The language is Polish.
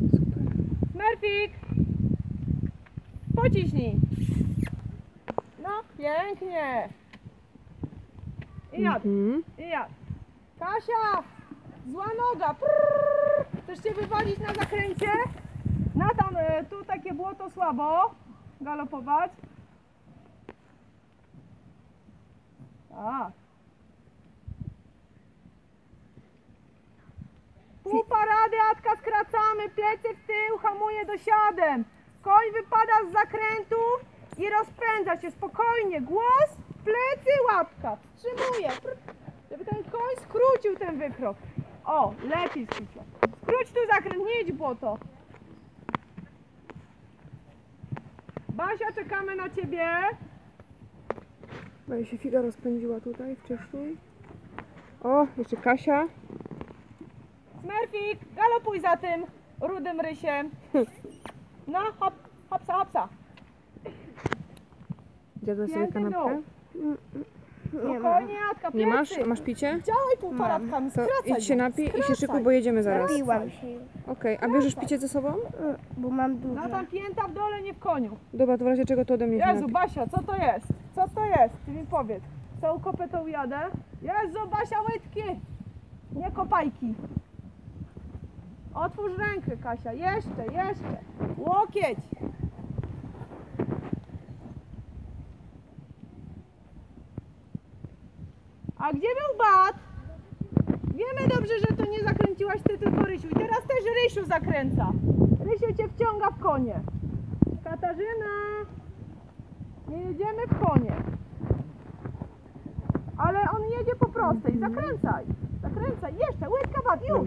Super. Smurfik! Pociśnij! No, pięknie! I jad, i jad. Kasia! Zła noga! Prrr. Chcesz się wywalić na zakręcie? Natan, tu takie błoto słabo. Galopować. Tak. Pół parady, Atka, skracamy, plecy w tył, hamuje dosiadem. Koń wypada z zakrętu i rozpędza się spokojnie. Głos, plecy, łapka. Wstrzymuje. Żeby ten koń skrócił ten wykrok. O, lepiej skrócił. Skróć tu zakręt, nie idź w błoto. Basia, czekamy na ciebie. Bo się figa rozpędziła tutaj wcześniej. O, jeszcze Kasia. Smurfik, galopuj za tym rudym rysiem. No, hop, hopsa, hopsa. Zjadłaś sobie Pięty kanapkę? dół. Spokojnie, Atka, Nie masz? plecy. Masz picie? Działaj półtoratkami, To skracaj. idź się napij i się skracaj. szykuj, bo jedziemy zaraz. Napiłam się już, Okej, a bierzesz picie ze sobą? bo mam dużo. No tam pięta w dole, nie w koniu. Dobra, to w razie czego to ode mnie się Jezu, napij. Basia, co to jest? Co to jest? Ty mi powiedz. Całą kopetą jadę. Jezu, Basia, łydki! Nie kopajki. Otwórz rękę, Kasia. Jeszcze, jeszcze. Łokieć. A gdzie był Bat? Wiemy dobrze, że to nie zakręciłaś ty, tylko Rysiu. I teraz też Rysiu zakręca. Rysiu cię wciąga w konie. Katarzyna! Nie jedziemy w konie. Ale on jedzie po prostej. Zakręcaj. Zakręcaj. Jeszcze. Łydka, Bat. Już.